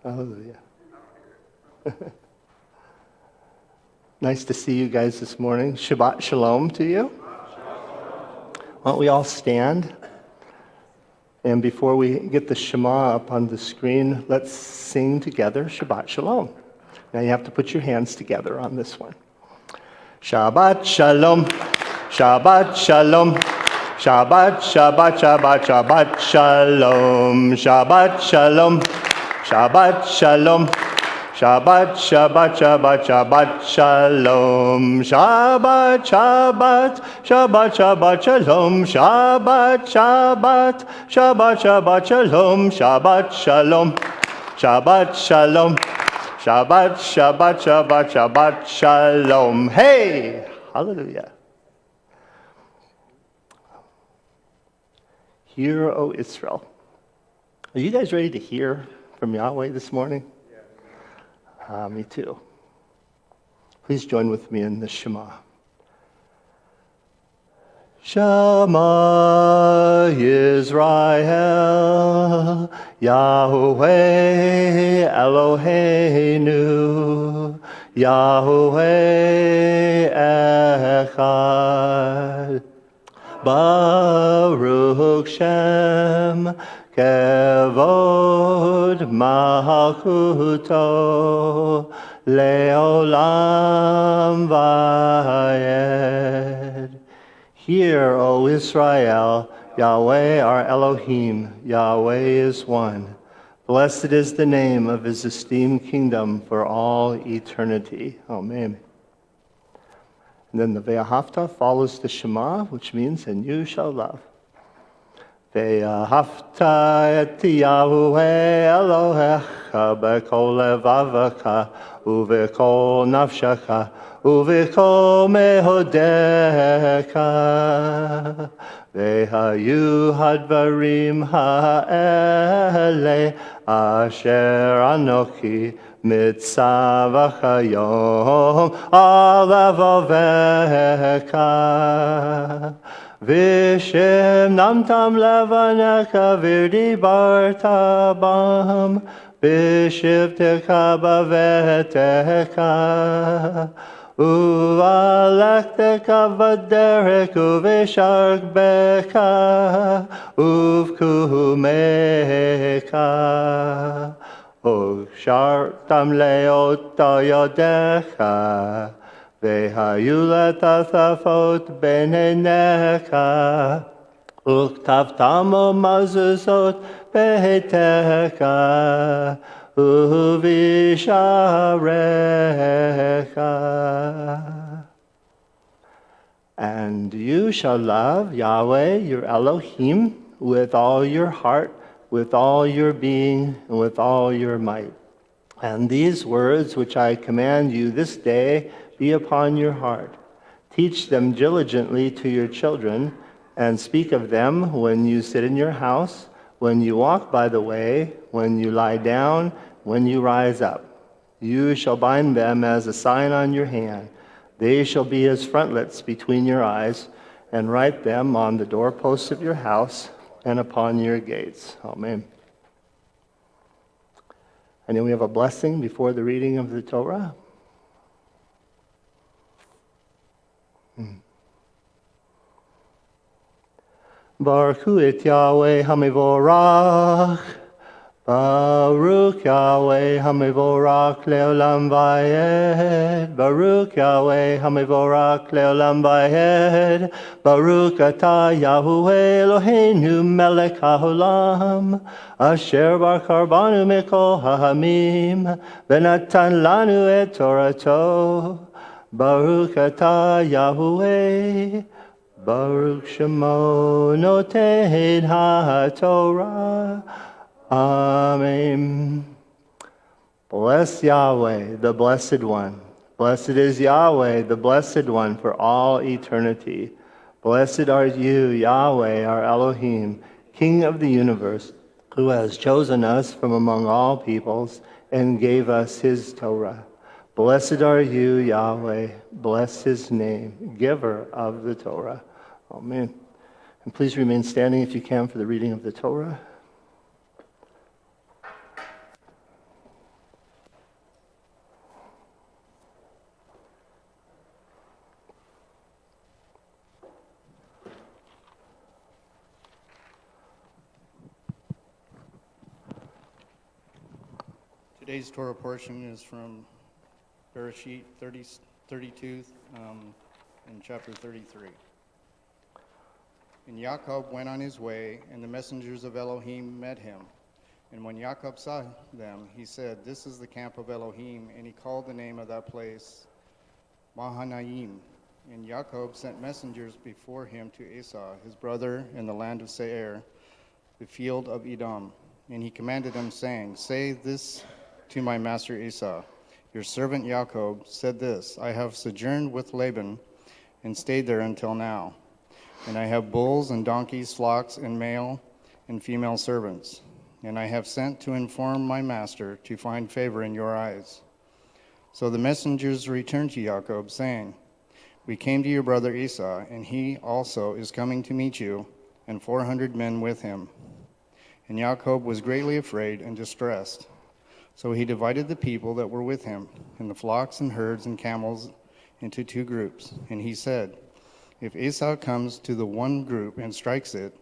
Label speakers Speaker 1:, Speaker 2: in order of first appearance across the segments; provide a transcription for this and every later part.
Speaker 1: Hallelujah. Nice to see you guys this morning. Shabbat shalom to you. Why don't we all stand? And before we get the Shema up on the screen, let's sing together Shabbat shalom. Now you have to put your hands together on this one. Shabbat shalom, Shabbat shalom, Shabbat, Shabbat, Shabbat, Shabbat shalom, Shabbat shalom, Shabbat shalom, Shabbat, Shabbat, Shabbat, Shabbat shalom, Shabbat, Shabbat, Shabbat, Shabbat shalom, Shabbat, Shabbat, Shabbat, Shabbat shalom, Shabbat shalom, Shabbat shalom, Shabbat, Shabbat, Shabbat, Shabbat shalom. Hey! Hallelujah. Hear, O Israel. Are you guys ready to hear from Yahweh this morning? Me too. Please join with me in the Shema. Shema Yisrael, Yahweh Eloheinu, Yahweh Echad. Baruch Shem Kevod Malchuto Leolam Vayed. Hear, O Israel, Yahweh our Elohim, Yahweh is one. Blessed is the name of his esteemed kingdom for all eternity. Amen. And then the Ve'ahavta follows the Shema, which means, and you shall love. Ve'ahavta et Yahweh Elohecha b'kol levavcha u'v'kol nafshecha u'v'kol mehodecha. Ve'hayu hadvarim ha'ele asher anochi mitzavach hayom al levavecha. Vishem namtam levanecha v'dibarta bam b'shivtecha b'vetecha u'alektecha v'derek u'v'sharbecha u'v'kumecha u'shartam leota yodecha ve'hayu letafot b'neinecha u'ktavtam u'mazuzot b'hetecha u'visharecha. And you shall love Yahweh, your Elohim, with all your heart, with all your being, and with all your might. And these words which I command you this day be upon your heart. Teach them diligently to your children, and speak of them when you sit in your house, when you walk by the way, when you lie down, when you rise up. You shall bind them as a sign on your hand. They shall be as frontlets between your eyes, and write them on the doorposts of your house and upon your gates. Amen. And then we have a blessing before the reading of the Torah. Baruch hu et Yahweh hamivorach. Baruch Yahweh hamivorach leolam vayed. Baruch Yahweh hamivorach leolam vayed. Baruch atah Yahweh Eloheinu melech haolam. Asher barakar banu mikol hahamim. V'natan lanu et torato. Baruch atah Yahweh. Baruch Shemo noten ha-Torah. Amen. Bless Yahweh, the Blessed One. Blessed is Yahweh, the Blessed One, for all eternity. Blessed are you, Yahweh, our Elohim, King of the universe, who has chosen us from among all peoples and gave us his Torah. Blessed are you, Yahweh. Bless his name, giver of the Torah. Amen. And please remain standing if you can for the reading of the Torah.
Speaker 2: Today's Torah portion is from Bereshith 32 and chapter 33. And Jacob went on his way, and the messengers of Elohim met him. And when Jacob saw them, he said, "This is the camp of Elohim," and he called the name of that place Mahanaim. And Jacob sent messengers before him to Esau, his brother, in the land of Seir, the field of Edom. And he commanded them, saying, "Say this to my master Esau, your servant Jacob said this, I have sojourned with Laban and stayed there until now. And I have bulls and donkeys, flocks, and male and female servants. And I have sent to inform my master to find favor in your eyes." So the messengers returned to Jacob, saying, "We came to your brother Esau, and he also is coming to meet you, and 400 men with him." And Jacob was greatly afraid and distressed. So he divided the people that were with him, and the flocks and herds and camels, into 2 groups. And he said, "If Esau comes to the one group and strikes it,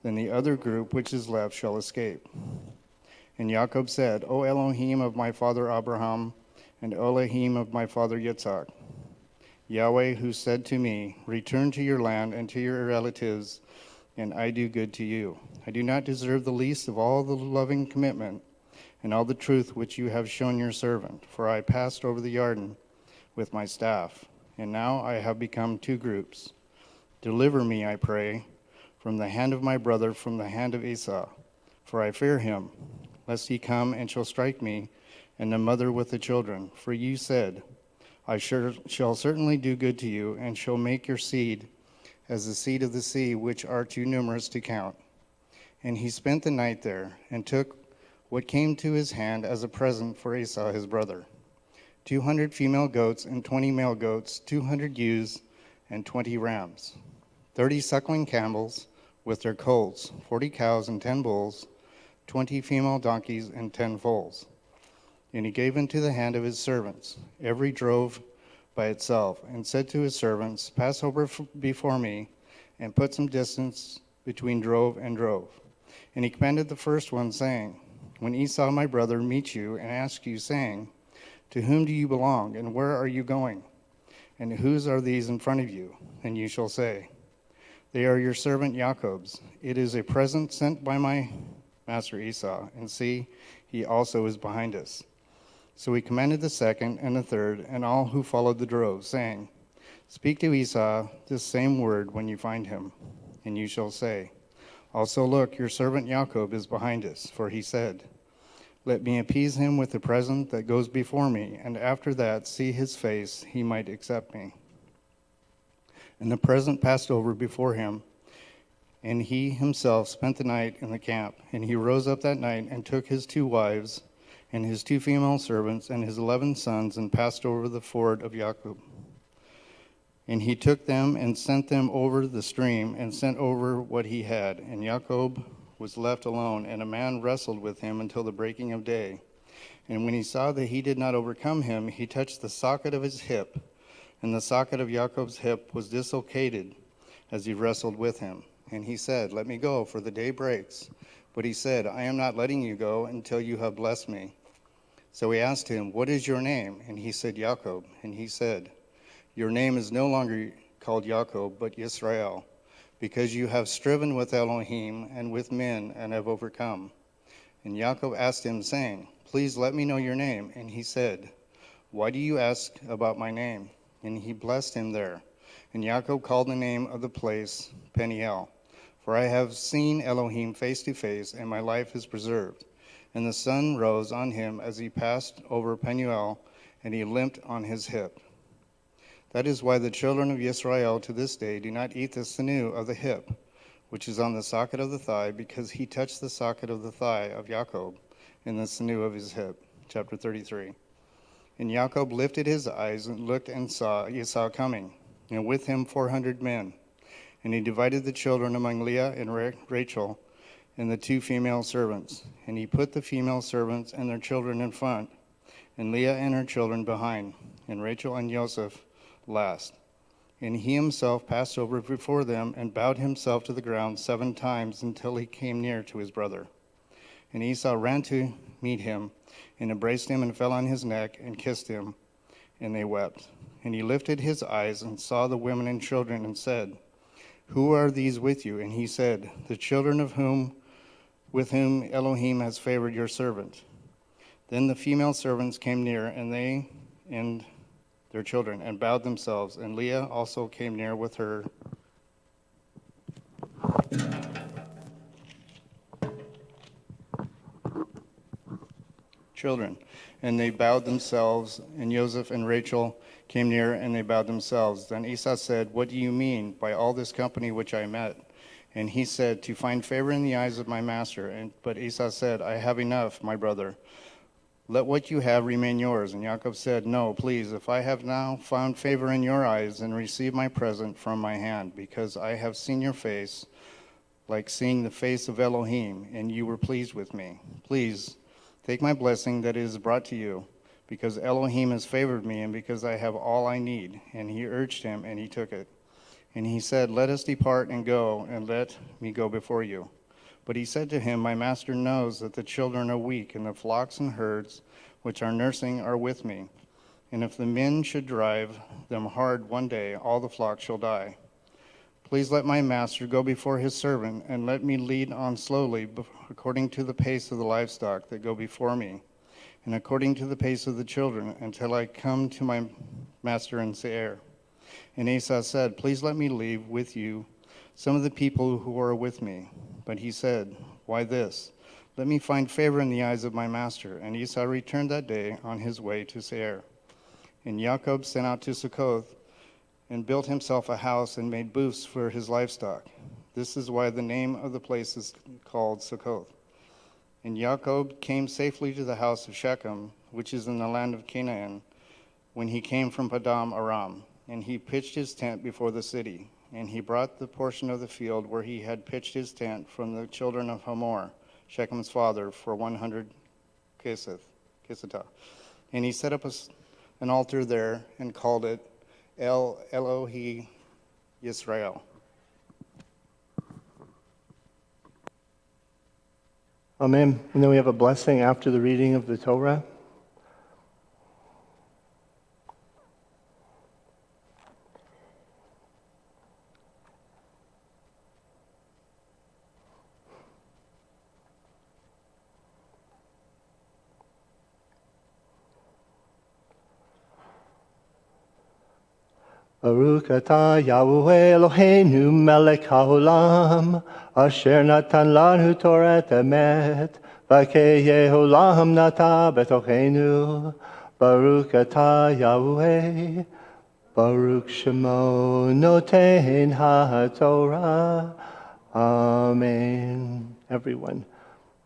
Speaker 2: then the other group which is left shall escape." And Jacob said, "O Elohim of my father Abraham, and Elohim of my father Yitzhak, Yahweh, who said to me, 'Return to your land and to your relatives, and I do good to you.' I do not deserve the least of all the loving commitment and all the truth which you have shown your servant, for I passed over the Jordan with my staff, and now I have become 2 groups. Deliver me, I pray, from the hand of my brother, from the hand of Esau, for I fear him, lest he come and shall strike me and the mother with the children. For you said, I shall certainly do good to you, and shall make your seed as the seed of the sea, which are too numerous to count." And he spent the night there, and took what came to his hand as a present for Esau his brother, 200 female goats and 20 male goats, 200 ewes and 20 rams, 30 suckling camels with their colts, 40 cows and 10 bulls, 20 female donkeys and 10 foals. And he gave into the hand of his servants every drove by itself, and said to his servants, "Pass over before me, and put some distance between drove and drove." And he commanded the first one, saying, "When Esau my brother meets you and asks you, saying, 'To whom do you belong, and where are you going? And whose are these in front of you?' And you shall say, 'They are your servant Jacob's. It is a present sent by my master Esau, and see, he also is behind us.' So he commanded the second and the third, and all who followed the drove, saying, 'Speak to Esau this same word when you find him, and you shall say, Also look, your servant Jacob is behind us, for he said, Let me appease him with the present that goes before me, and after that see his face, he might accept me.' And the present passed over before him, and he himself spent the night in the camp. And he rose up that night and took his 2 wives and his 2 female servants and his 11 sons, and passed over the ford of Jacob. And he took them and sent them over the stream, and sent over what he had. And Jacob was left alone, and a man wrestled with him until the breaking of day. And when he saw that he did not overcome him, he touched the socket of his hip, and the socket of Jacob's hip was dislocated as he wrestled with him. And he said, Let me go, for the day breaks. But he said, I am not letting you go until you have blessed me. So he asked him, What is your name? And he said, Jacob. And he said, Your name is no longer called Jacob, but Israel, because you have striven with Elohim and with men and have overcome. And Jacob asked him, saying, Please let me know your name. And he said, Why do you ask about my name? And he blessed him there. And Jacob called the name of the place Peniel, for I have seen Elohim face to face, and my life is preserved. And the sun rose on him as he passed over Peniel, and he limped on his hip. That is why the children of Israel to this day do not eat the sinew of the hip, which is on the socket of the thigh, because he touched the socket of the thigh of Jacob in the sinew of his hip. Chapter 33. And Jacob lifted his eyes and looked and saw Esau coming, and with him 400 men. And he divided the children among Leah and Rachel and the 2 female servants. And he put the female servants and their children in front, and Leah and her children behind, and Rachel and Joseph last. And he himself passed over before them and bowed himself to the ground 7 times until he came near to his brother. And Esau ran to meet him, and embraced him, and fell on his neck, and kissed him, and they wept. And he lifted his eyes, and saw the women and children, and said, Who are these with you? And he said, The children with whom Elohim has favored your servant. Then the female servants came near, and they and their children, and bowed themselves, and Leah also came near with her children, and they bowed themselves, and Joseph and Rachel came near, and they bowed themselves. Then Esau said, What do you mean by all this company which I met? And he said, To find favor in the eyes of my master. But Esau said, I have enough, my brother. Let what you have remain yours. And Jacob said, No, please, if I have now found favor in your eyes, then receive my present from my hand, because I have seen your face, like seeing the face of Elohim, and you were pleased with me. Please, take my blessing that is brought to you, because Elohim has favored me, and because I have all I need. And he urged him, and he took it. And he said, Let us depart and go, and let me go before you. But he said to him, My master knows that the children are weak, and the flocks and herds which are nursing are with me. And if the men should drive them hard one day, all the flock shall die. Please let my master go before his servant, and let me lead on slowly, according to the pace of the livestock that go before me, and according to the pace of the children, until I come to my master in Seir. And Esau said, Please let me leave with you some of the people who are with me. But he said, Why this? Let me find favor in the eyes of my master. And Esau returned that day on his way to Seir. And Jacob sent out to Succoth, and built himself a house, and made booths for his livestock. This is why the name of the place is called Succoth. And Jacob came safely to the house of Shechem, which is in the land of Canaan, when he came from Padam Aram. And he pitched his tent before the city. And he brought the portion of the field where he had pitched his tent from the children of Hamor, Shechem's father, for 100 kesitah. And he set up an altar there, and called it El Elohi Yisrael.
Speaker 1: Amen. And then we have a blessing after the reading of the Torah. Baruch atah Yahweh Eloheinu melech haolam, asher natan lanu Torat emet, v'kei olam nata betochenu. Baruch atah Yahweh, Baruch Shemo noten haTorah. Amen. Everyone,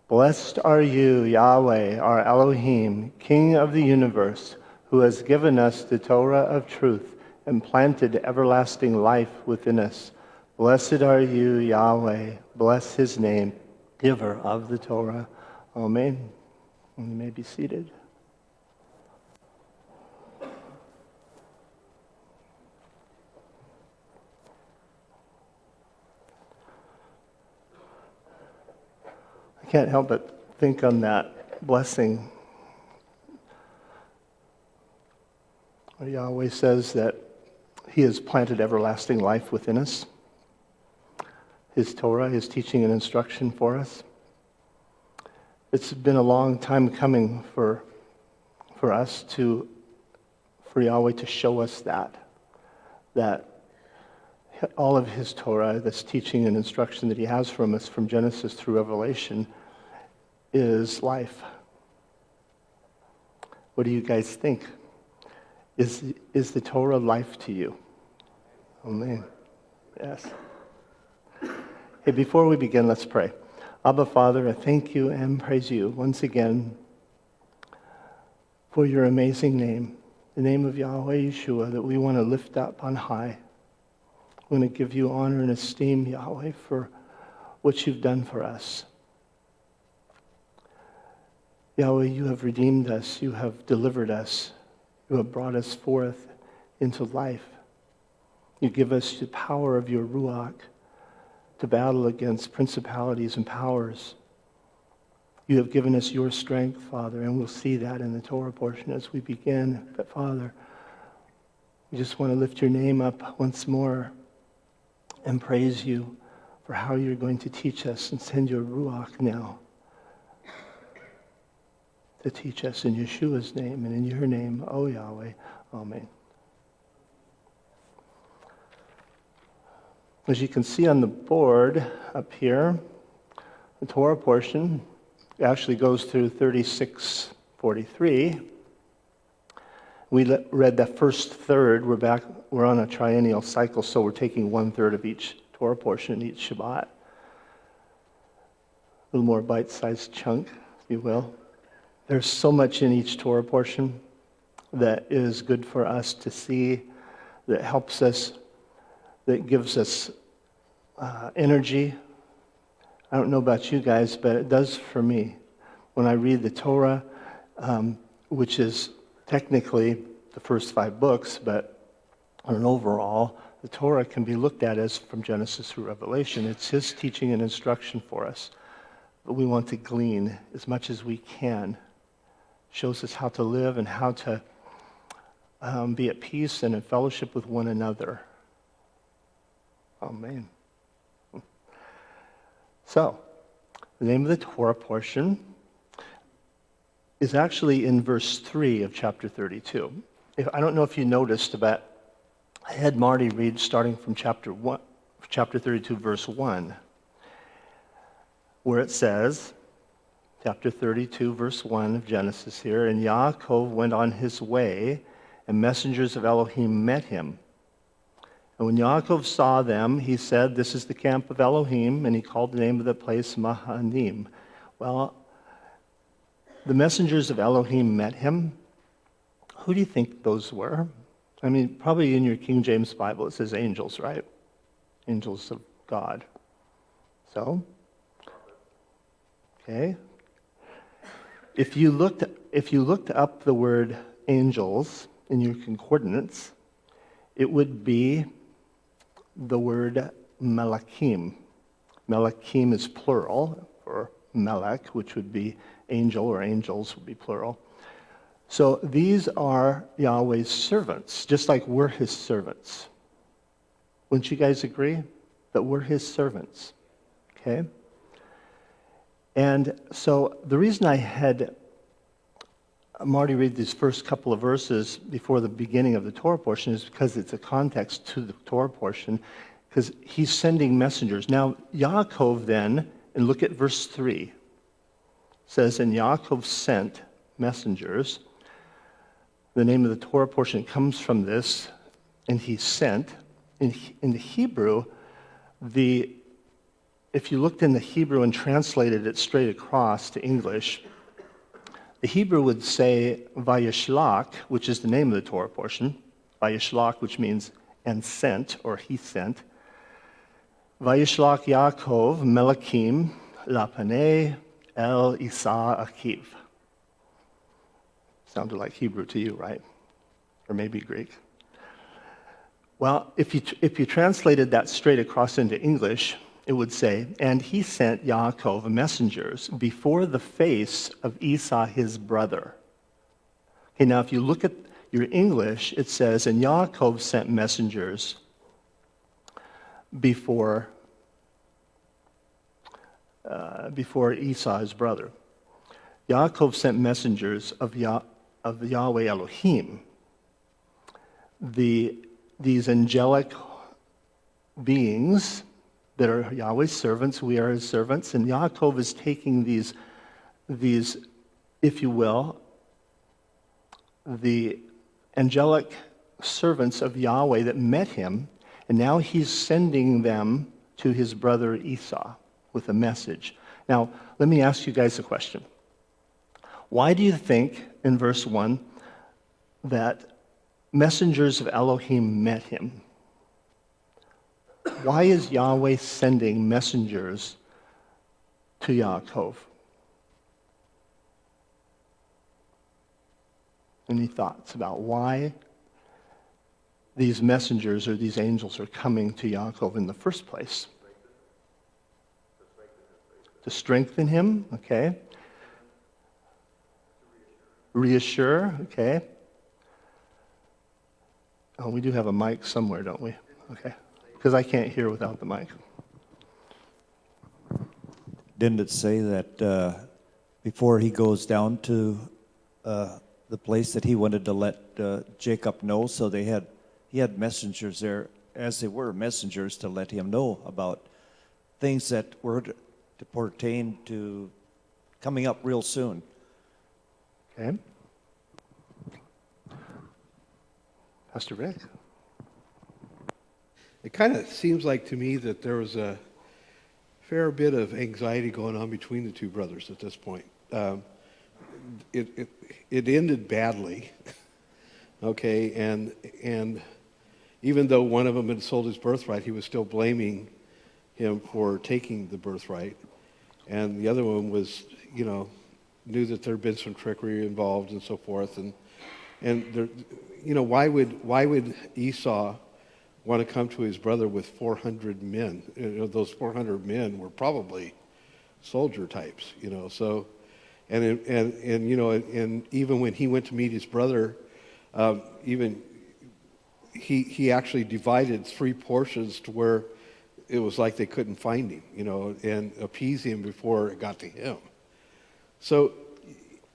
Speaker 1: blessed are you, Yahweh, our Elohim, King of the universe, who has given us the Torah of truth and planted everlasting life within us. Blessed are you, Yahweh. Bless his name, giver of the Torah. Amen. And you may be seated. I can't help but think on that blessing. Yahweh says that he has planted everlasting life within us. His Torah, his teaching and instruction for us. It's been a long time coming for Yahweh to show us that all of his Torah, this teaching and instruction that he has from us from Genesis through Revelation, is life. What do you guys think? Is the Torah life to you? Amen. Yes. Hey, before we begin, let's pray. Abba, Father, I thank you and praise you once again for your amazing name, the name of Yahweh Yeshua, that we want to lift up on high. We want to give you honor and esteem, Yahweh, for what you've done for us. Yahweh, you have redeemed us. You have delivered us. You have brought us forth into life. You give us the power of your Ruach to battle against principalities and powers. You have given us your strength, Father, and we'll see that in the Torah portion as we begin. But Father, we just want to lift your name up once more and praise you for how you're going to teach us and send your Ruach now to teach us in Yeshua's name and in your name, O Yahweh. Amen. As you can see on the board up here, the Torah portion actually goes through 36:43. We read that first third. We're on a triennial cycle, so we're taking 1/3 of each Torah portion each Shabbat. A little more bite-sized chunk, if you will. There's so much in each Torah portion that is good for us to see, that helps us, that gives us energy. I don't know about you guys, but it does for me. When I read the Torah, which is technically the first 5 books, but on an overall, the Torah can be looked at as from Genesis through Revelation. It's his teaching and instruction for us. But we want to glean as much as we can. Shows us how to live and how to be at peace and in fellowship with one another. Amen. So, the name of the Torah portion is actually in verse 3 of chapter 32. I don't know if you noticed, but I had Marty read starting from chapter 32, verse 1, where it says, chapter 32, verse 1 of Genesis here, and Yaakov went on his way, and messengers of Elohim met him. And when Yaakov saw them, he said, this is the camp of Elohim, and he called the name of the place Mahanaim. Well, the messengers of Elohim met him. Who do you think those were? I mean, probably in your King James Bible it says angels, right? Angels of God. So, okay. If you looked up the word angels in your concordance, it would be the word Melachim. Melachim is plural, or Melech, which would be angel, or angels would be plural. So these are Yahweh's servants, just like we're his servants. Wouldn't you guys agree that we're his servants? Okay? And so the reason I had Marty read these first couple of verses before the beginning of the Torah portion is because it's a context to the Torah portion, because he's sending messengers. Now, Yaakov then, and look at verse 3, says, and Yaakov sent messengers. The name of the Torah portion comes from this, and he sent. In the Hebrew, if you looked in the Hebrew and translated it straight across to English, the Hebrew would say Vayishlach, which is the name of the Torah portion. Vayishlach, which means and sent, or he sent. Vayishlach Yaakov Melachim Lapanei El Isa Akiv. Sounded like Hebrew to you, right? Or maybe Greek. Well, if you translated that straight across into English, it would say, and he sent Yaakov messengers before the face of Esau his brother. Okay, now if you look at your English, it says, and Yaakov sent messengers before Esau his brother. Yaakov sent messengers of Yahweh Elohim. These angelic beings that are Yahweh's servants, we are his servants, and Yaakov is taking these, if you will, the angelic servants of Yahweh that met him, and now he's sending them to his brother Esau with a message. Now, let me ask you guys a question. Why do you think, in verse 1, that messengers of Elohim met him? Why is Yahweh sending messengers to Yaakov? Any thoughts about why these messengers or these angels are coming to Yaakov in the first place? To strengthen him, okay. reassure, okay. Oh, we do have a mic somewhere, don't we? Okay, because I can't hear without the mic.
Speaker 3: Didn't it say that before he goes down to the place that he wanted to let Jacob know, so he had messengers there, as they were messengers, to let him know about things that were to pertain to coming up real soon.
Speaker 1: Okay. Pastor Rick.
Speaker 4: It kind of seems like to me that there was a fair bit of anxiety going on between the two brothers at this point. It ended badly, okay, and even though one of them had sold his birthright, he was still blaming him for taking the birthright, and the other one was, knew that there had been some trickery involved and so forth, and there, why would Esau want to come to his brother with 400 men? Those 400 men were probably soldier types, so. And even when he went to meet his brother, he actually divided 3 portions to where it was like they couldn't find him, and appease him before it got to him. So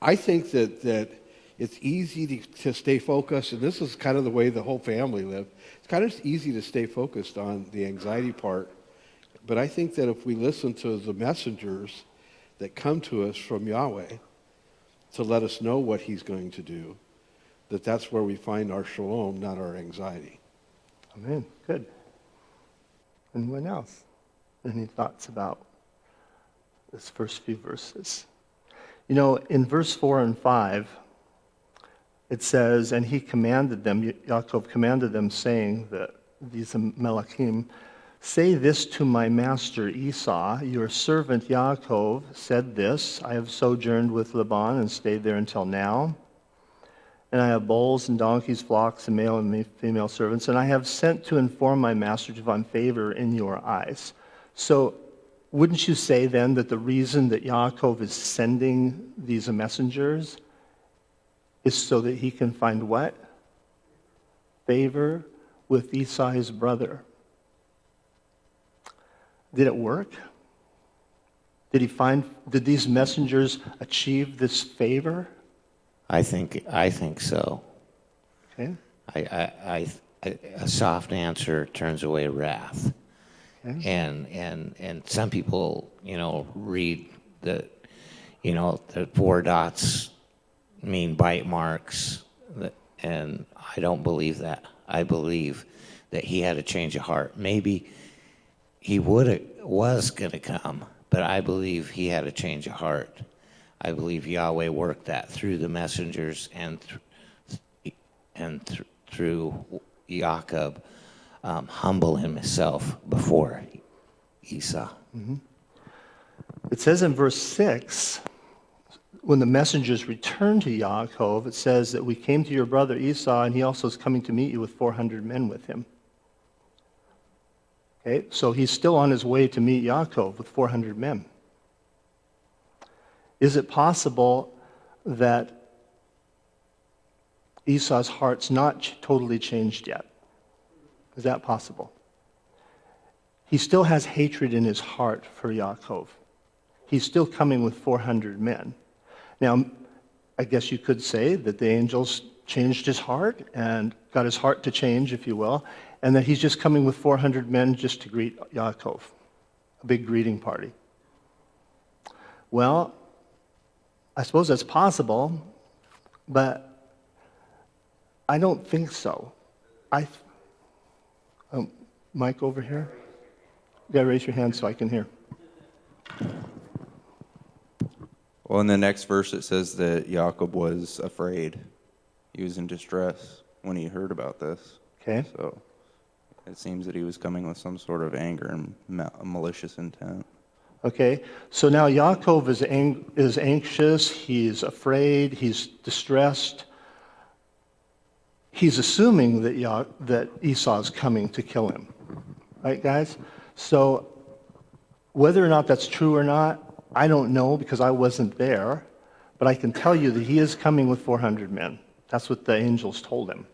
Speaker 4: I think that it's easy to stay focused, and this is kind of the way the whole family lived. It's kind of easy to stay focused on the anxiety part, but I think that if we listen to the messengers that come to us from Yahweh to let us know what he's going to do, that's where we find our shalom, not our anxiety.
Speaker 1: Amen. Good. Anyone else? Any thoughts about this first few verses? In verse 4 and 5, it says, and he commanded them, Yaakov commanded them, saying that these Melachim, say this to my master Esau, your servant Yaakov said this, I have sojourned with Laban and stayed there until now. And I have bulls and donkeys, flocks, and male and female servants, and I have sent to inform my master to find favor in your eyes. So wouldn't you say then that the reason that Yaakov is sending these messengers is so that he can find what? Favor with Esau, his brother. Did it work? Did these messengers achieve this favor?
Speaker 5: I think so.
Speaker 1: Okay.
Speaker 5: A soft answer turns away wrath.
Speaker 1: Okay.
Speaker 5: And some people, read that, the 4 dots mean bite marks, and I don't believe that. I believe that he had a change of heart. Maybe he was going to come, but I believe he had a change of heart. I believe Yahweh worked that through the messengers and through Jacob, humble himself before Esau.
Speaker 1: Mm-hmm. It says in verse 6, when the messengers returned to Yaakov, it says that we came to your brother Esau, and he also is coming to meet you with 400 men with him. Okay, so he's still on his way to meet Yaakov with 400 men. Is it possible that Esau's heart's not totally changed yet? Is that possible? He still has hatred in his heart for Yaakov. He's still coming with 400 men. Now, I guess you could say that the angels changed his heart and got his heart to change, if you will, and that he's just coming with 400 men just to greet Yaakov, a big greeting party. Well, I suppose that's possible, but I don't think so. Mike over here? You gotta raise your hand so I can hear.
Speaker 6: Well, in the next verse, it says that Jacob was afraid. He was in distress when he heard about this.
Speaker 1: Okay.
Speaker 6: So it seems that he was coming with some sort of anger and malicious intent.
Speaker 1: Okay, so now Yaakov is anxious, he's afraid, he's distressed. He's assuming that Esau is coming to kill him. Right, guys? So whether or not that's true or not, I don't know because I wasn't there. But I can tell you that he is coming with 400 men. That's what the angels told him.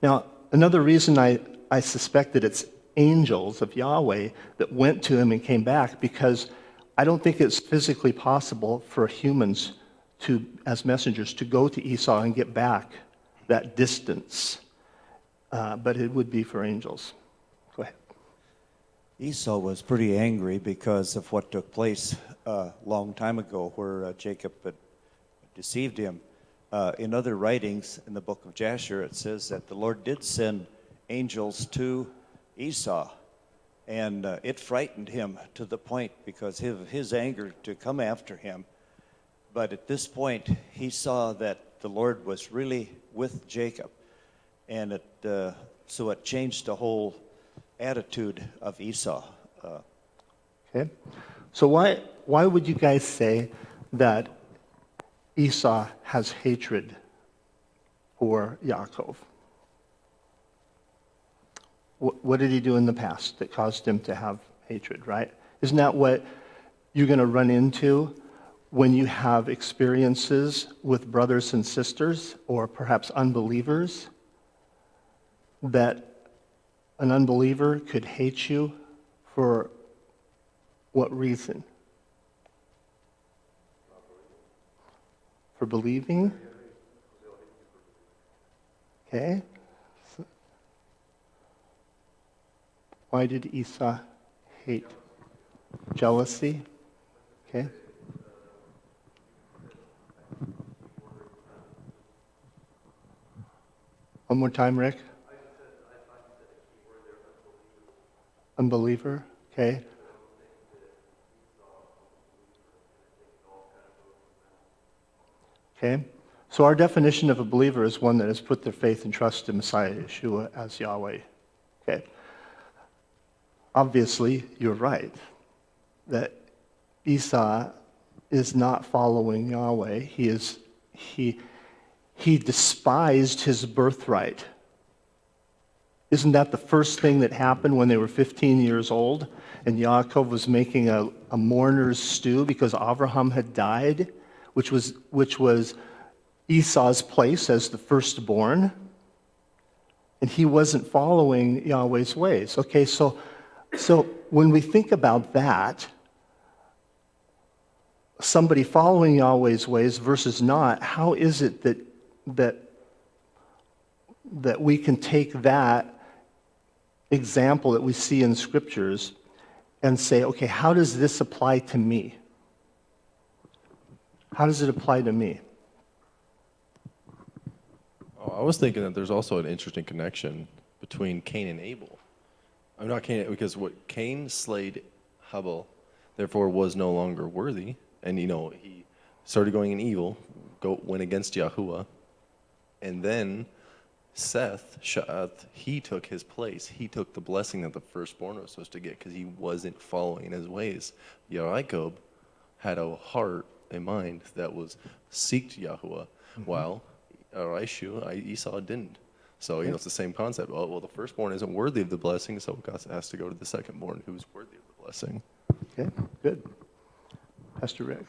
Speaker 1: Now, another reason I suspect that it's angels of Yahweh that went to him and came back, because I don't think it's physically possible for humans to, as messengers, to go to Esau and get back that distance. But it would be for angels. Go ahead.
Speaker 3: Esau was pretty angry because of what took place a long time ago where Jacob had deceived him. In other writings in the book of Jasher, it says that the Lord did send angels to Esau, and it frightened him to the point because of his anger to come after him. But at this point, he saw that the Lord was really with Jacob, and so it changed the whole attitude of Esau.
Speaker 1: Okay? So why would you guys say that Esau has hatred for Yaakov? What did he do in the past that caused him to have hatred, right? Isn't that what you're going to run into when you have experiences with brothers and sisters, or perhaps unbelievers, that an unbeliever could hate you for what reason? For believing? Okay. Why did Esau hate? Jealousy? Okay. One more time, Rick. Unbeliever? Okay. Okay. So our definition of a believer is one that has put their faith and trust in Messiah Yeshua as Yahweh. Okay. Obviously, you're right that Esau is not following Yahweh. He despised his birthright. Isn't that the first thing that happened when they were 15 years old and Yaakov was making a mourner's stew because Abraham had died, which was Esau's place as the firstborn, and he wasn't following Yahweh's ways. Okay, so when we think about that, somebody following Yahweh's ways versus not, how is it that we can take that example that we see in scriptures and say, okay, how does this apply to me? How does it apply to me?
Speaker 7: Oh, I was thinking that there's also an interesting connection between Cain and Abel. I'm not Cain, because what Cain slayed Abel, therefore was no longer worthy, and he started going in evil, went against Yahuwah, and then Seth, he took his place. He took the blessing that the firstborn was supposed to get because he wasn't following his ways. Yaakov had a heart, a mind that was seeked Yahuwah, while Esau didn't. So, it's the same concept. Well, the firstborn isn't worthy of the blessing, so God has to go to the secondborn who's worthy of the blessing.
Speaker 1: Okay, good. Pastor Rick.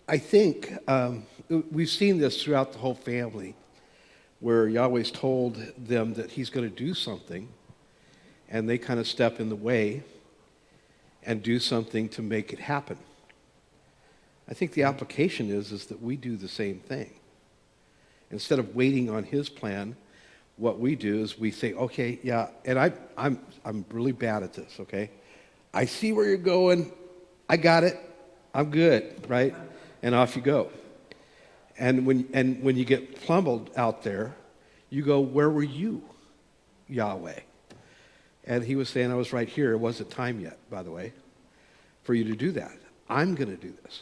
Speaker 4: I think we've seen this throughout the whole family, where Yahweh's told them that he's going to do something, and they kind of step in the way and do something to make it happen. I think the application is that we do the same thing. Instead of waiting on his plan, what we do is we say, okay, yeah, and I'm really bad at this, okay? I see where you're going. I got it. I'm good, right? And off you go. And when you get plummeled out there, you go, where were you, Yahweh? And he was saying, I was right here. It wasn't time yet, by the way, for you to do that. I'm going to do this.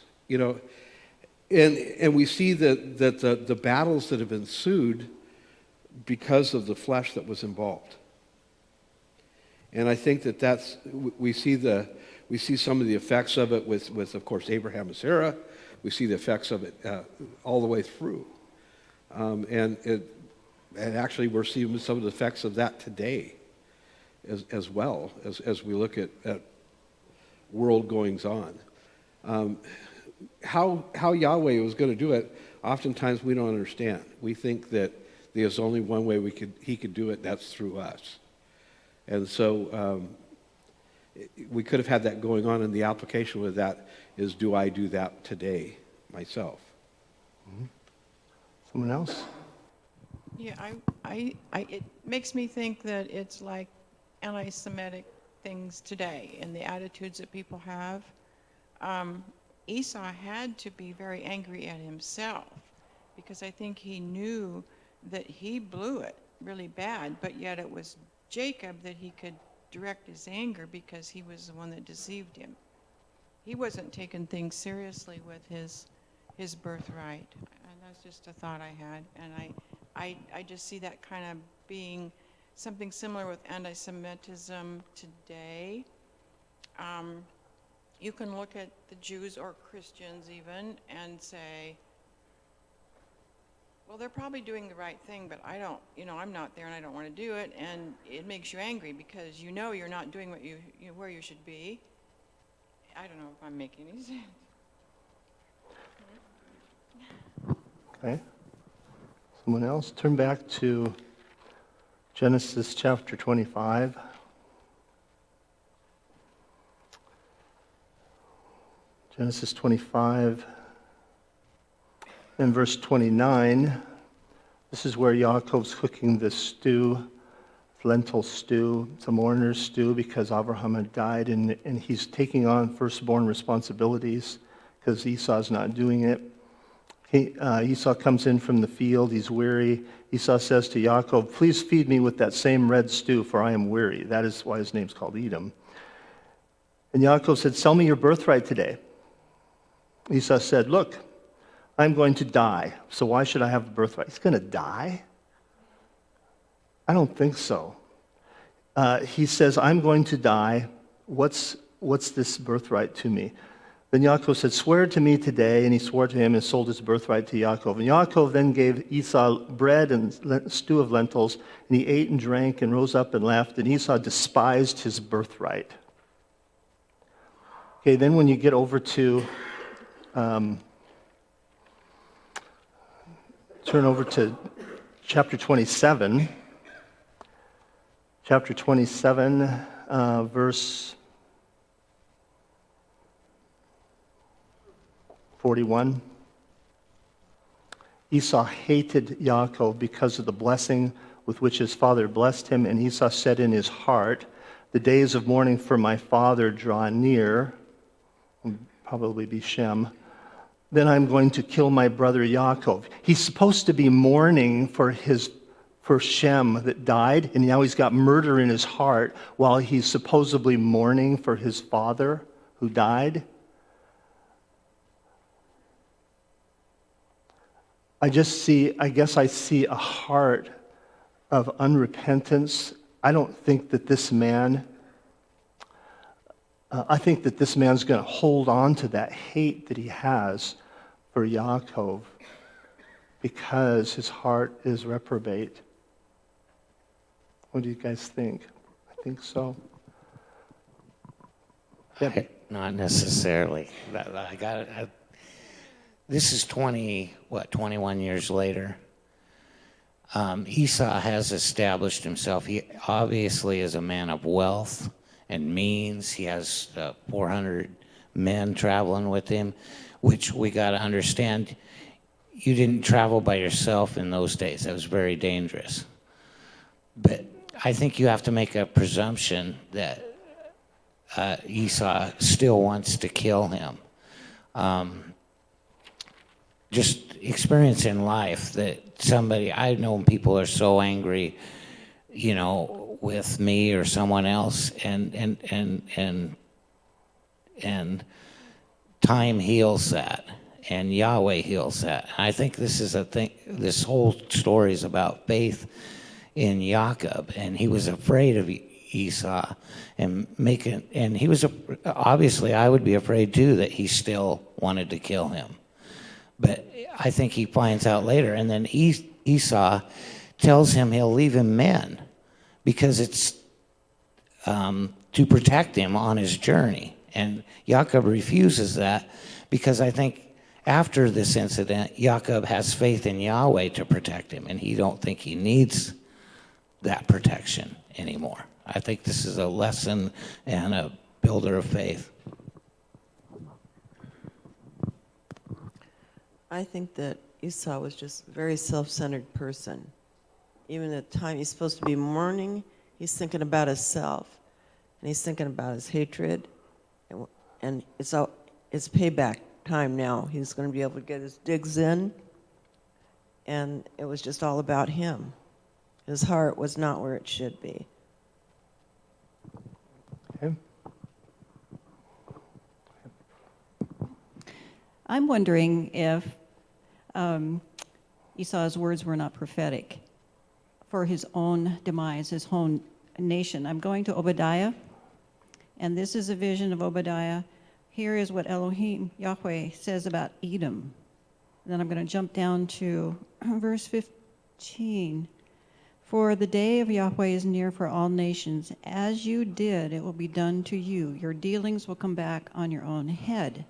Speaker 4: And we see that the battles that have ensued because of the flesh that was involved. And I think that's we see some of the effects of it with of course Abraham and Sarah. We see the effects of it all the way through, and actually we're seeing some of the effects of that today, as well as we look at world goings on. How Yahweh was going to do it, oftentimes we don't understand. We think that there's only one way he could do it, that's through us. And so we could have had that going on, and the application with that is, do I do that today myself?
Speaker 1: Someone else?
Speaker 8: Yeah, it makes me think that it's like anti-Semitic things today and the attitudes that people have. Esau had to be very angry at himself because I think he knew that he blew it really bad, but yet it was Jacob that he could direct his anger because he was the one that deceived him. He wasn't taking things seriously with his birthright. And that's just a thought I had. And I just see that kind of being something similar with anti-Semitism today. You can look at the Jews or Christians even and say, well, they're probably doing the right thing, but I don't, I'm not there and I don't want to do it. And it makes you angry because you're not doing what where you should be. I don't know if I'm making any sense.
Speaker 1: Okay. Someone else? Turn back to Genesis chapter 25. Genesis 25 and verse 29. This is where Yaakov's cooking this stew, lentil stew. It's a mourner's stew because Abraham had died, and he's taking on firstborn responsibilities because Esau's not doing it. Esau comes in from the field. He's weary. Esau says to Yaakov, please feed me with that same red stew, for I am weary. That is why his name's called Edom. And Yaakov said, sell me your birthright today. Esau said, look, I'm going to die, so why should I have a birthright? He's going to die? I don't think so. He says, I'm going to die. What's this birthright to me? Then Yaakov said, swear to me today. And he swore to him and sold his birthright to Yaakov. And Yaakov then gave Esau bread and stew of lentils. And he ate and drank and rose up and left. And Esau despised his birthright. Okay, then when you get over to, turn over to chapter 27. Chapter 27, verse 41. Esau hated Yaakov because of the blessing with which his father blessed him, and Esau said in his heart, the days of mourning for my father draw near, will probably be Shem, then I'm going to kill my brother Yaakov. He's supposed to be mourning for Shem that died, and now he's got murder in his heart while he's supposedly mourning for his father who died. I guess I see a heart of unrepentance. I don't think that this man, I think that this man's going to hold on to that hate that he has for Yaakov because his heart is reprobate. What do you guys think? I think so.
Speaker 5: Not necessarily. This is 21 years later. Esau has established himself. He obviously is a man of wealth and means. He has 400 men traveling with him, which we got to understand. You didn't travel by yourself in those days. That was very dangerous. But I think you have to make a presumption that Esau still wants to kill him. Just experience in life that I know people are so angry, with me or someone else, and time heals that, and Yahweh heals that. I think this is a thing. This whole story is about faith in Jacob, and he was afraid of Esau, and he was obviously. I would be afraid too that he still wanted to kill him. But I think he finds out later. And then Esau tells him he'll leave him men because it's to protect him on his journey. And Jacob refuses that because I think after this incident, Jacob has faith in Yahweh to protect him, and he don't think he needs that protection anymore. I think this is a lesson and a builder of faith.
Speaker 9: I think that Esau was just a very self-centered person. Even at the time he's supposed to be mourning, he's thinking about himself, and he's thinking about his hatred, and it's payback time now. He's going to be able to get his digs in, and it was just all about him. His heart was not where it should be.
Speaker 1: Okay.
Speaker 10: I'm wondering if Esau's words were not prophetic for his own demise, his own nation. I'm going to Obadiah, and this is a vision of Obadiah. Here is what Elohim, Yahweh, says about Edom. And then I'm going to jump down to verse 15. For the day of Yahweh is near for all nations. As you did, it will be done to you. Your dealings will come back on your own head.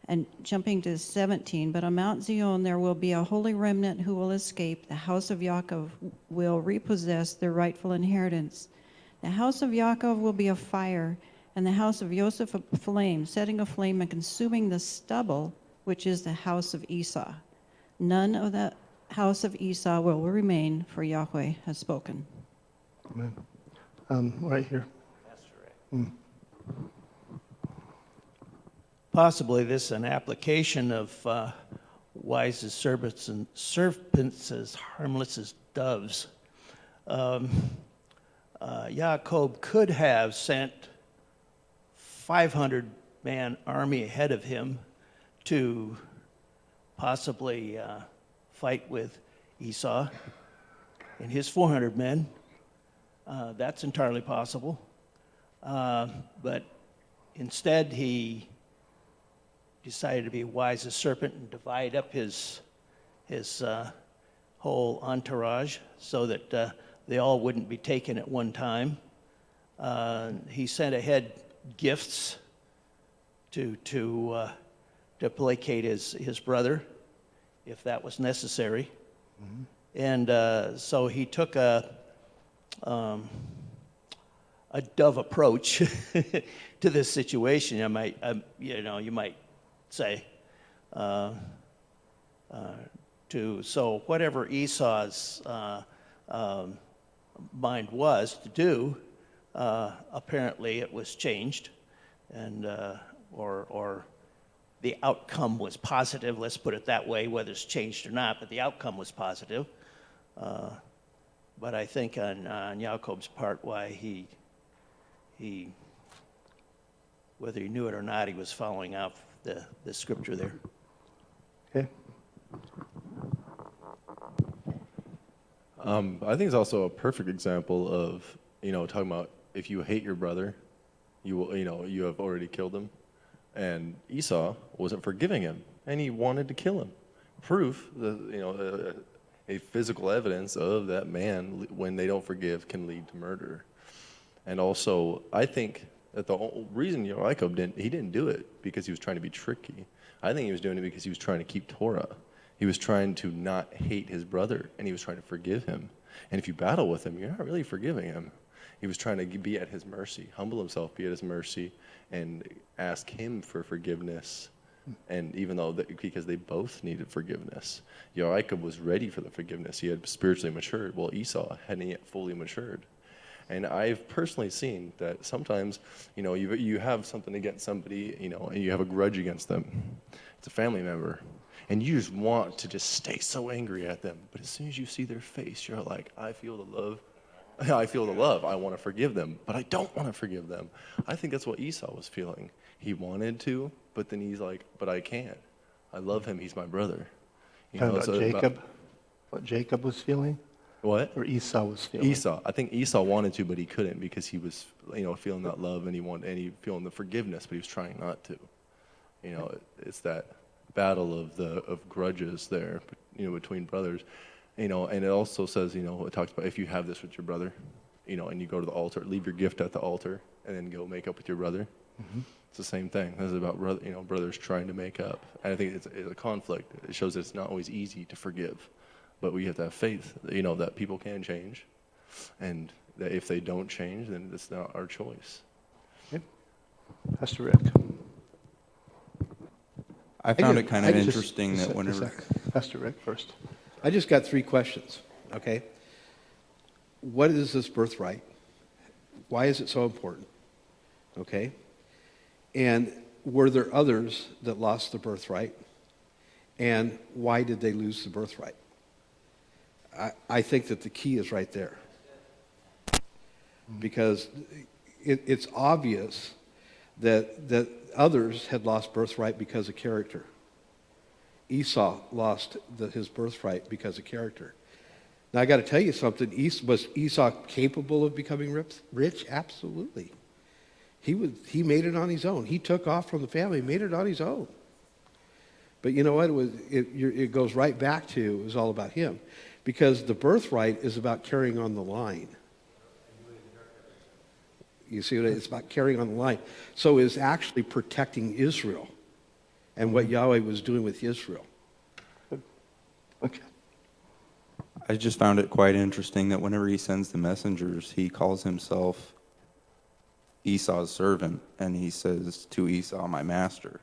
Speaker 10: And jumping to 17, but on Mount Zion there will be a holy remnant who will escape. The house of Yaakov will repossess their rightful inheritance. The house of Yaakov will be a fire, and the house of Joseph a flame, setting aflame and consuming the stubble, which is the house of Esau. None of the house of Esau will remain, for Yahweh has spoken.
Speaker 1: Amen. Right here.
Speaker 11: Possibly this is an application of wise as serpents as harmless as doves. Jacob could have sent 500-man army ahead of him to possibly fight with Esau and his 400 men. That's entirely possible. But instead, he decided to be wise as serpent and divide up his whole entourage so that they all wouldn't be taken at one time. He sent ahead gifts to placate his brother, if that was necessary. Mm-hmm. And so he took a dove approach to this situation. You might say, so whatever Esau's mind was to do, apparently it was changed, and or the outcome was positive. Let's put it that way, whether it's changed or not. But the outcome was positive. But I think on Jacob's part, why he whether he knew it or not, he was following out the scripture there.
Speaker 1: Okay.
Speaker 7: I think it's also a perfect example of, talking about if you hate your brother, you have already killed him. And Esau wasn't forgiving him, and he wanted to kill him. Proof, a physical evidence of that man, when they don't forgive, can lead to murder. And also, I think that the reason Jacob didn't do it because he was trying to be tricky. I think he was doing it because he was trying to keep Torah. He was trying to not hate his brother, and he was trying to forgive him. And if you battle with him, you're not really forgiving him. He was trying to be at his mercy, humble himself, be at his mercy, and ask him for forgiveness. And even though, because they both needed forgiveness, Jacob was ready for the forgiveness. He had spiritually matured, while Esau hadn't yet fully matured. And I've personally seen that sometimes, you have something against somebody, and you have a grudge against them. It's a family member. And you just want to just stay so angry at them. But as soon as you see their face, you're like, I feel the love. I feel the love. I want to forgive them, but I don't want to forgive them. I think that's what Esau was feeling. He wanted to, but then he's like, but I can't. I love him. He's my brother.
Speaker 1: Talking about Jacob? What Jacob was feeling?
Speaker 7: What?
Speaker 1: Or Esau was feeling?
Speaker 7: Esau. I think Esau wanted to, but he couldn't because he was, feeling that love and he feeling the forgiveness, but he was trying not to. It's that battle of grudges there, between brothers. And it also says, it talks about if you have this with your brother, and you go to the altar, leave your gift at the altar, and then go make up with your brother. It's the same thing. This is about brothers trying to make up. And I think it's a conflict. It shows it's not always easy to forgive, but we have to have faith, that people can change, and that if they don't change, then it's not our choice.
Speaker 1: Okay. Pastor Rick.
Speaker 6: I found it kind of
Speaker 1: Just-
Speaker 6: interesting
Speaker 1: just
Speaker 6: that
Speaker 1: a
Speaker 6: whenever...
Speaker 1: sec. Pastor Rick first.
Speaker 4: I just got 3 questions, okay? What is this birthright? Why is it so important? Okay? And were there others that lost the birthright? And why did they lose the birthright? I think that the key is right there. Because it's obvious that others had lost birthright because of character. Esau lost his birthright because of character. Now, I got to tell you something. Was Esau capable of becoming rich? Absolutely. He made it on his own. He took off from the family, made it on his own. But you know what? It goes right back to, it was all about him. Because the birthright is about carrying on the line. You see what it's about, carrying on the line. So it's actually protecting Israel and what Yahweh was doing with Israel.
Speaker 1: Okay.
Speaker 6: I just found it quite interesting that whenever he sends the messengers, he calls himself Esau's servant, and he says to Esau, my master.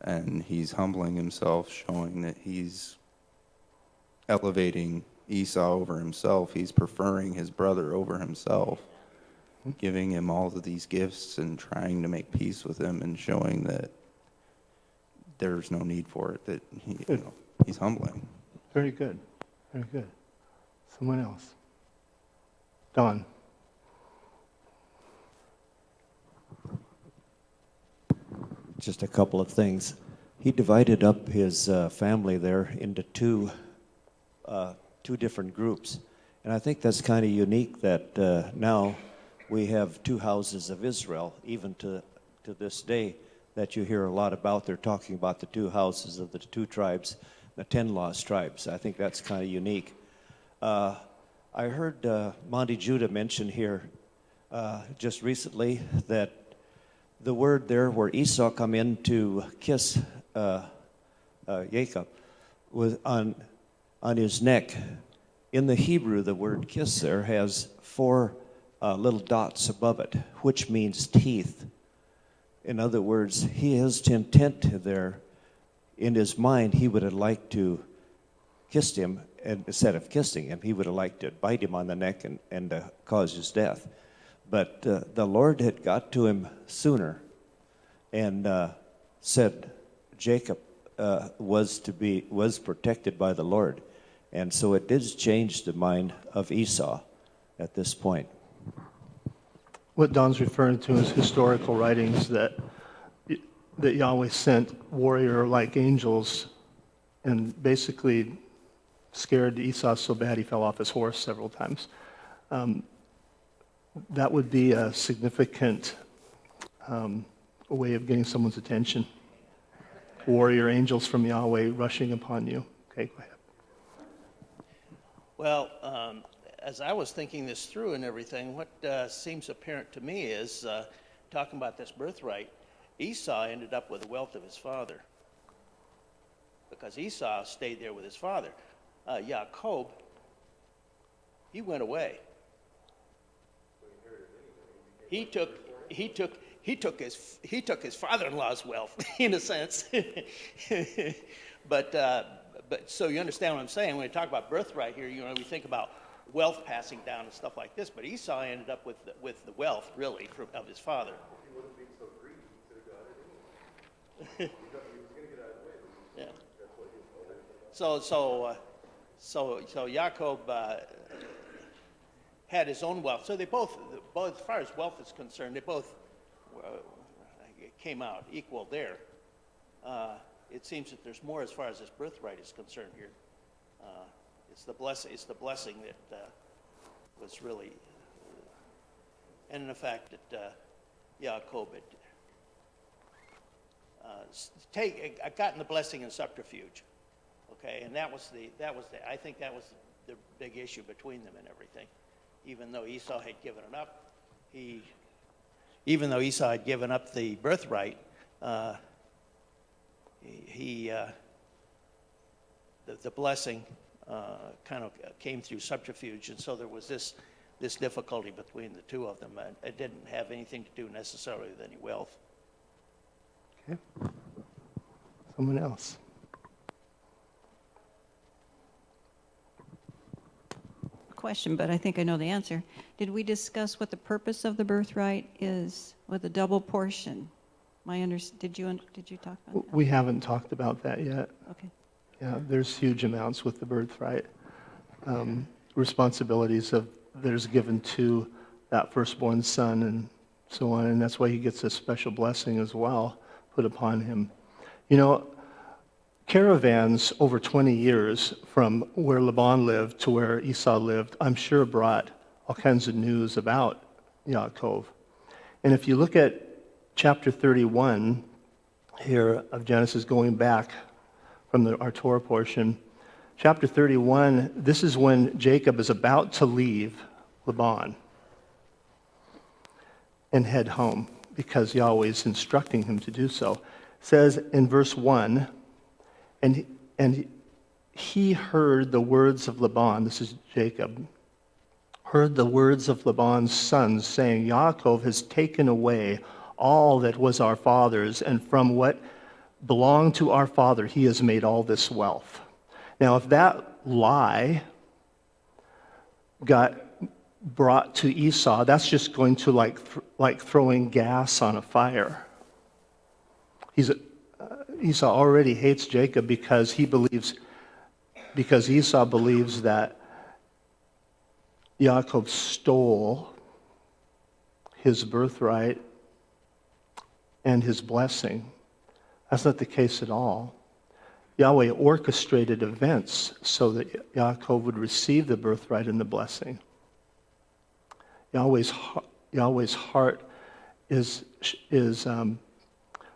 Speaker 6: And he's humbling himself, showing that he's elevating Esau over himself. He's preferring his brother over himself, giving him all of these gifts and trying to make peace with him and showing that there's no need for it, that he's humbling.
Speaker 1: Very good. Very good. Someone else. Don.
Speaker 3: Just a couple of things. He divided up his family there into two different groups. And I think that's kind of unique that now we have 2 houses of Israel, even to this day, that you hear a lot about. They're talking about the 2 houses of the 2 tribes, the 10 lost tribes. I think that's kind of unique. I heard Monty Judah mention here just recently that the word there where Esau come in to kiss Jacob was on his neck. In the Hebrew, the word kiss there has 4 little dots above it, which means teeth. In other words, he has intent there. In his mind, he would have liked to kiss him, and instead of kissing him, he would have liked to bite him on the neck and cause his death. But the Lord had got to him sooner and said Jacob was protected by the Lord. And so it did change the mind of Esau at this point.
Speaker 1: What Don's referring to is historical writings that Yahweh sent warrior-like angels and basically scared Esau so bad he fell off his horse several times. That would be a significant way of getting someone's attention. Warrior angels from Yahweh rushing upon you. Okay, go ahead.
Speaker 11: Well, as I was thinking this through and everything, what seems apparent to me is, talking about this birthright, Esau ended up with the wealth of his father. Because Esau stayed there with his father. Jacob, he went away. He took his father-in-law's wealth, in a sense. But so you understand what I'm saying when we talk about birthright here. We think about wealth passing down and stuff like this. But Esau ended up with the wealth, really, of his father.
Speaker 7: If he wasn't being so greedy, he could have got it anyway. He was going to get out of the way.
Speaker 11: Yeah.
Speaker 7: That's what he was.
Speaker 11: So Jacob had his own wealth. So they both, as far as wealth is concerned, they both came out equal there. It seems that there's more as far as this birthright is concerned here. It's the blessing that was really, and in the fact that Jacob had gotten the blessing in subterfuge. Okay, and I think that was the big issue between them and everything. Even though Esau had given it up, he even though Esau had given up the birthright, the blessing kind of came through subterfuge, and so there was this difficulty between the two of them. It didn't have anything to do necessarily with any wealth.
Speaker 1: Okay. Someone else.
Speaker 10: Question, but I think I know the answer. Did we discuss what the purpose of the birthright is with a double portion? Did you talk about that?
Speaker 1: We haven't talked about that yet.
Speaker 10: Okay.
Speaker 1: Yeah, there's huge amounts with the birthright. Responsibilities there's given to that firstborn son and so on, and that's why he gets a special blessing as well put upon him. You know, caravans over 20 years from where Laban lived to where Esau lived, I'm sure brought all kinds of news about Yaakov. And if you look at chapter 31 here of Genesis, going back from our Torah portion, chapter 31, this is when Jacob is about to leave Laban and head home because Yahweh is instructing him to do so. It says in verse 1, and he heard the words of Laban, this is Jacob, heard the words of Laban's sons saying, Yaakov has taken away all that was our father's, and from what belonged to our father he has made all this wealth. Now, if that lie got brought to Esau, that's just going to like throwing gas on a fire. Esau already hates Jacob because Esau believes that Jacob stole his birthright and his blessing. That's not the case at all. Yahweh orchestrated events so that Yaakov would receive the birthright and the blessing. Yahweh's heart is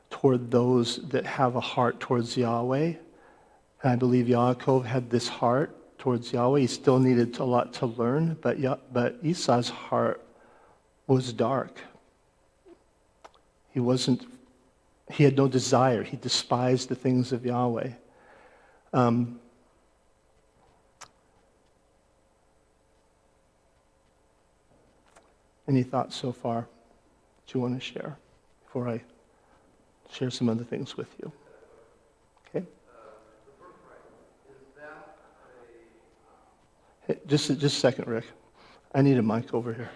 Speaker 1: toward those that have a heart towards Yahweh. And I believe Yaakov had this heart towards Yahweh. He still needed a lot to learn, but Esau's heart was dark. He had no desire. He despised the things of Yahweh. Any thoughts so far that you want to share before I share some other things with you? Okay. Hey, just a second, Rick. I need a mic over here.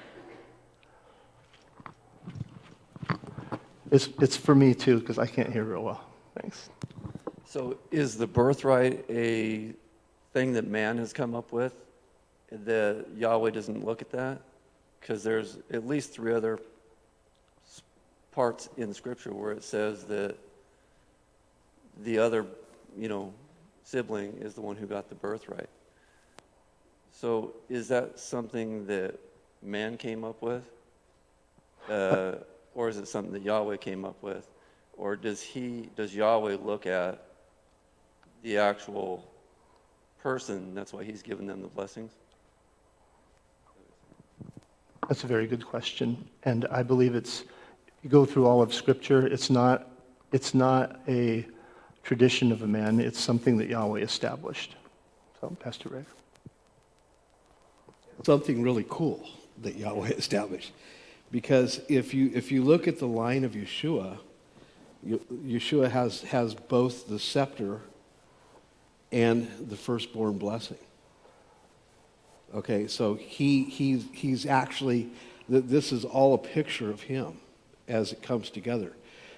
Speaker 1: It's for me too, because I can't hear real well. Thanks.
Speaker 12: So is the birthright a thing that man has come up with? That Yahweh doesn't look at that? Because there's at least 3 other parts in Scripture where it says that the other, sibling is the one who got the birthright. So is that something that man came up with? Or is it something that Yahweh came up with? Or does Yahweh look at the actual person? That's why he's given them the blessings?
Speaker 1: That's a very good question. And I believe you go through all of Scripture, it's not a tradition of a man, it's something that Yahweh established. So, Pastor Rick.
Speaker 4: Something really cool that Yahweh established. Because if you look at the line of Yeshua, Yeshua has both the scepter and the firstborn blessing. Okay, so he's actually, this is all a picture of him as it comes together.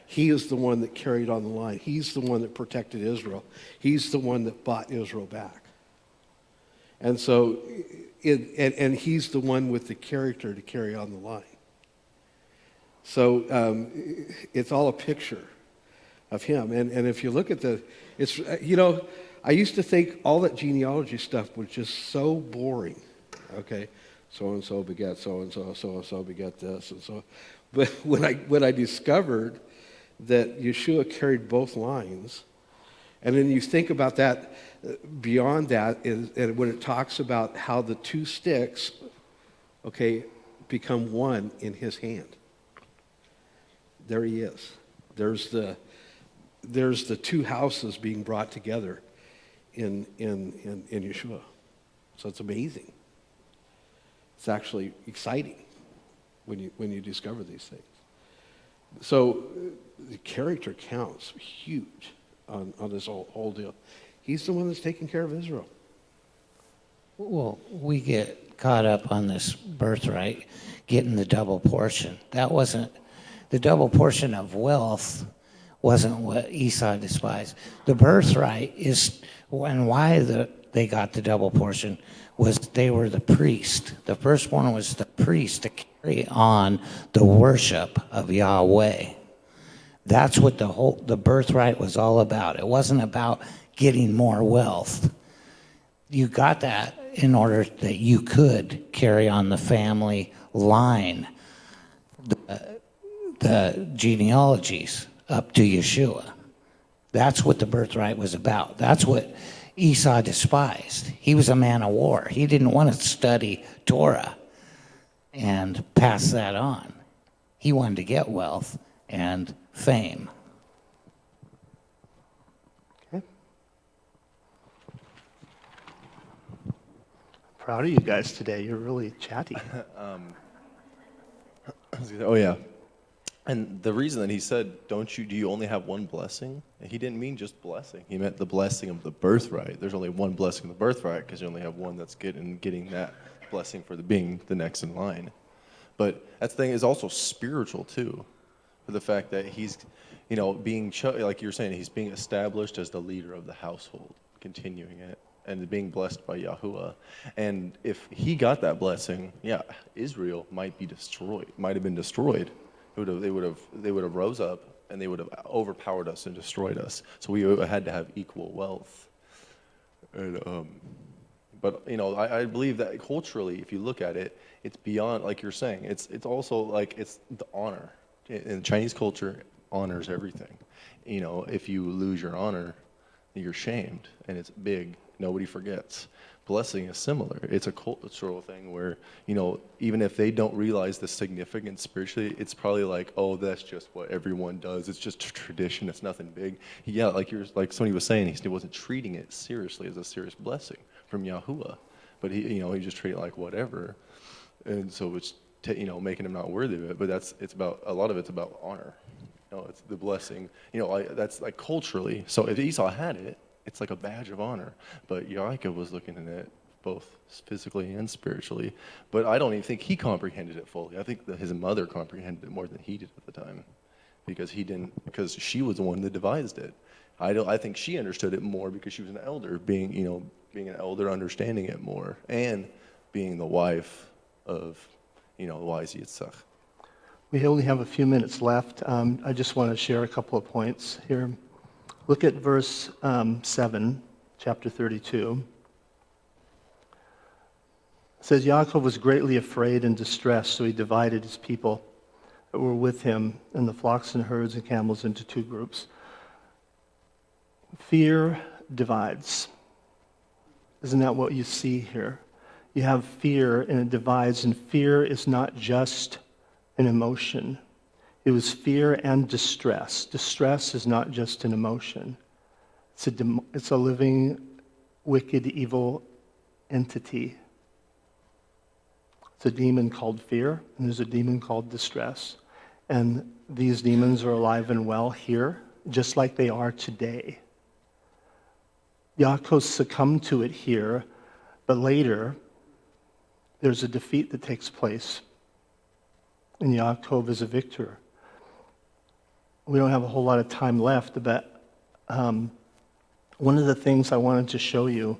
Speaker 4: He is the one that carried on the line. He's the one that protected Israel. He's the one that bought Israel back. And so, and he's the one with the character to carry on the line. So it's all a picture of him. And if you look at I used to think all that genealogy stuff was just so boring. Okay, so-and-so begat so-and-so, so-and-so begat this, and so. But when I discovered that Yeshua carried both lines, and then you think about that, beyond that, and when it talks about how the 2 sticks, become one in his hand. there he is. There's the two houses being brought together in Yeshua. So it's amazing. It's actually exciting when you discover these things. So the character counts huge on this whole deal. He's the one that's taking care of Israel.
Speaker 5: Well, we get caught up on this birthright, getting the double portion. That wasn't, the double portion of wealth wasn't what Esau despised. The birthright is, and why they got the double portion was they were the priest. The first one was the priest to carry on the worship of Yahweh. That's what the birthright was all about. It wasn't about getting more wealth. You got that in order that you could carry on the family line, the genealogies up to Yeshua. That's what the birthright was about. That's what Esau despised. He was a man of war. He didn't want to study Torah and pass that on. He wanted to get wealth and fame.
Speaker 1: Okay. Proud of you guys today. You're really chatty.
Speaker 7: Oh yeah, and the reason that he said, do you only have one blessing? He didn't mean just blessing. He meant the blessing of the birthright. There's only one blessing of the birthright because you only have one that's getting that blessing for being the next in line. But that thing is also spiritual too, for the fact that he's, being like you're saying, he's being established as the leader of the household, continuing it and being blessed by Yahuwah. And if he got that blessing, Israel might be destroyed, might have been destroyed. They would have rose up and they would have overpowered us and destroyed us. So we had to have equal wealth. And but I believe that culturally, if you look at it, it's beyond, like you're saying, it's also like it's the honor. In Chinese culture, honors everything. If you lose your honor, you're shamed, and it's big. Nobody forgets. Blessing is similar. It's a cultural thing where, even if they don't realize the significance spiritually, it's probably like, oh, that's just what everyone does. It's just a tradition. It's nothing big. Yeah, like somebody was saying, he wasn't treating it seriously as a serious blessing from Yahuwah, but he just treated it like whatever, and so it's making him not worthy of it. But a lot of it's about honor. It's the blessing. That's like culturally. So if Esau had it, it's like a badge of honor. But Yaakov was looking at it both physically and spiritually. But I don't even think he comprehended it fully. I think that his mother comprehended it more than he did at the time, because she was the one that devised it. I think she understood it more because she was an elder, being an elder, understanding it more, and being the wife of wise Yitzchak.
Speaker 1: We only have a few minutes left. I just want to share a couple of points here. Look at verse 7, chapter 32. It says, Yaakov was greatly afraid and distressed, so he divided his people that were with him and the flocks and herds and camels into two groups. Fear divides. Isn't that what you see here? You have fear and it divides, and fear is not just an emotion. It was fear and distress. Distress is not just an emotion. It's a living, wicked, evil entity. It's a demon called fear, and there's a demon called distress. And these demons are alive and well here, just like they are today. Yaakov succumbed to it here, but later there's a defeat that takes place, and Yaakov is a victor. We don't have a whole lot of time left, but one of the things I wanted to show you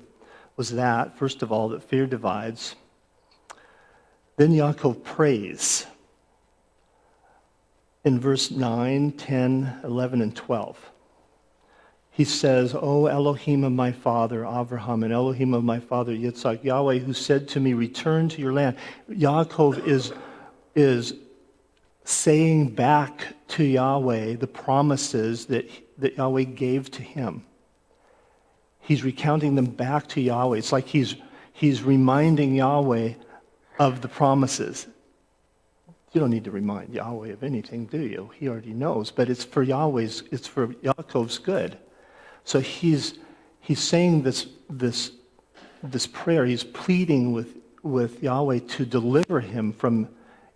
Speaker 1: was that, first of all, that fear divides. Then Yaakov prays in verse 9, 10, 11, and 12. He says, O Elohim of my father Avraham and Elohim of my father Yitzhak, Yahweh, who said to me, return to your land. Yaakov is saying back to Yahweh the promises that Yahweh gave to him. He's recounting them back to Yahweh. It's like he's reminding Yahweh of the promises. You don't need to remind Yahweh of anything, do you? He already knows. But it's for Yaakov's good. So he's saying this prayer. He's pleading with Yahweh to deliver him from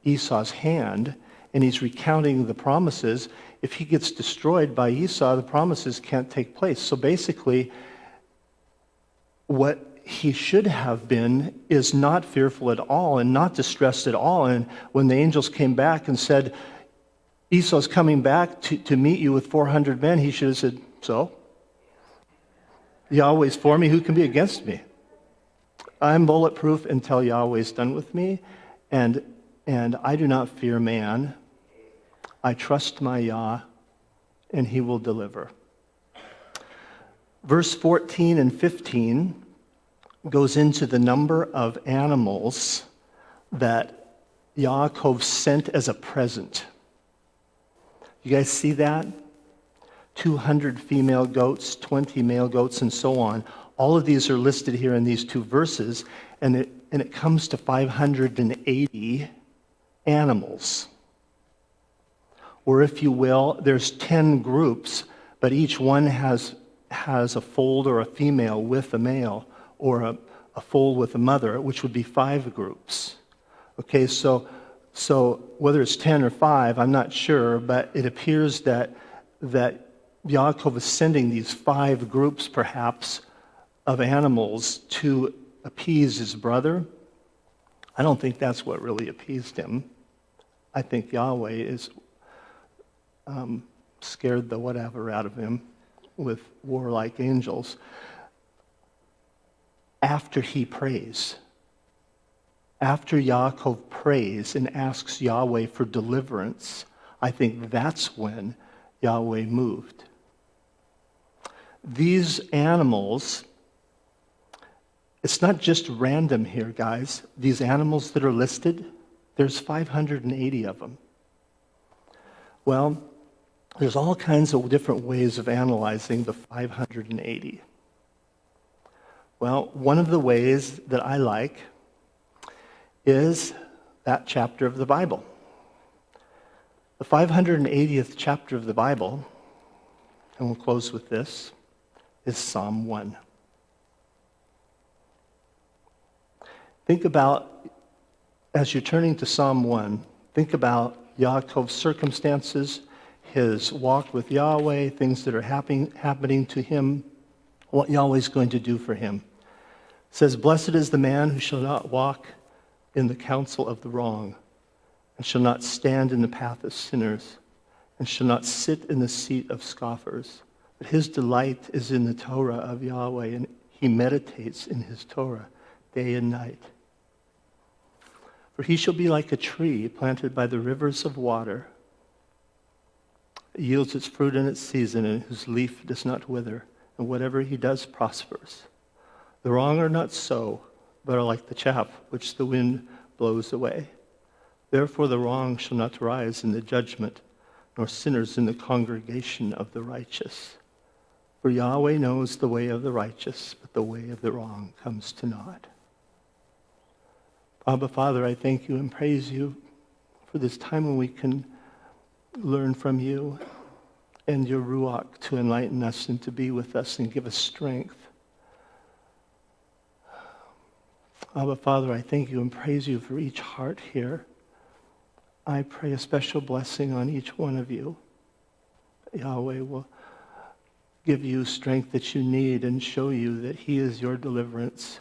Speaker 1: Esau's hand, and he's recounting the promises. If he gets destroyed by Esau, the promises can't take place. So basically, what he should have been is not fearful at all and not distressed at all. And when the angels came back and said, Esau's coming back to meet you with 400 men, he should have said, so? Yahweh's for me, who can be against me? I'm bulletproof until Yahweh's done with me, and I do not fear man. I trust my Yah, and he will deliver. Verse 14 and 15 goes into the number of animals that Yaakov sent as a present. You guys see that? 200 female goats, 20 male goats, and so on. All of these are listed here in these two verses, and it comes to 580 animals. Or if you will, there's 10 groups, but each one has a foal or a female with a male, or a foal with a mother, which would be 5 groups. Okay, so whether it's 10 or 5, I'm not sure, but it appears that Yaakov is sending these 5 groups, perhaps, of animals to appease his brother. I don't think that's what really appeased him. I think Yahweh is scared the whatever out of him with warlike angels. After he prays, after Yaakov prays and asks Yahweh for deliverance, I think that's when Yahweh moved. These animals, it's not just random here, guys. These animals that are listed, there's 580 of them. Well, there's all kinds of different ways of analyzing the 580. Well, one of the ways that I like is that chapter of the Bible. The 580th chapter of the Bible, and we'll close with this, is Psalm 1. Think about, as you're turning to Psalm 1, think about Yaakov's circumstances, his walk with Yahweh, things that are happening to him, what Yahweh's going to do for him. It says, "Blessed is the man who shall not walk in the counsel of the wrong, and shall not stand in the path of sinners, and shall not sit in the seat of scoffers. But his delight is in the Torah of Yahweh, and he meditates in his Torah day and night. For he shall be like a tree planted by the rivers of water. It yields its fruit in its season, and whose leaf does not wither, and whatever he does prospers. The wrong are not so, but are like the chaff which the wind blows away. Therefore the wrong shall not rise in the judgment, nor sinners in the congregation of the righteous. For Yahweh knows the way of the righteous, but the way of the wrong comes to naught." Abba, Father, I thank you and praise you for this time when we can learn from you and your Ruach to enlighten us and to be with us and give us strength. Abba, Father, I thank you and praise you for each heart here. I pray a special blessing on each one of you. Yahweh will give you strength that you need and show you that he is your deliverance,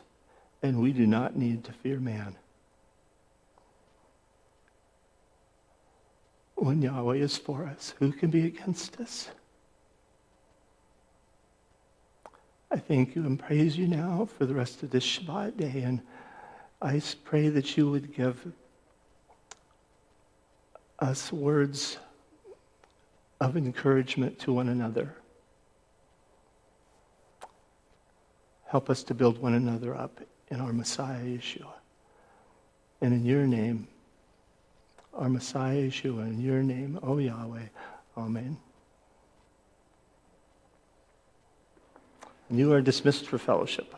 Speaker 1: and we do not need to fear man. When Yahweh is for us, who can be against us? I thank you and praise you now for the rest of this Shabbat day, and I pray that you would give us words of encouragement to one another. Help us to build one another up in our Messiah, Yeshua. And in your name, our Messiah, Yeshua, in your name, O Yahweh, amen. And you are dismissed for fellowship.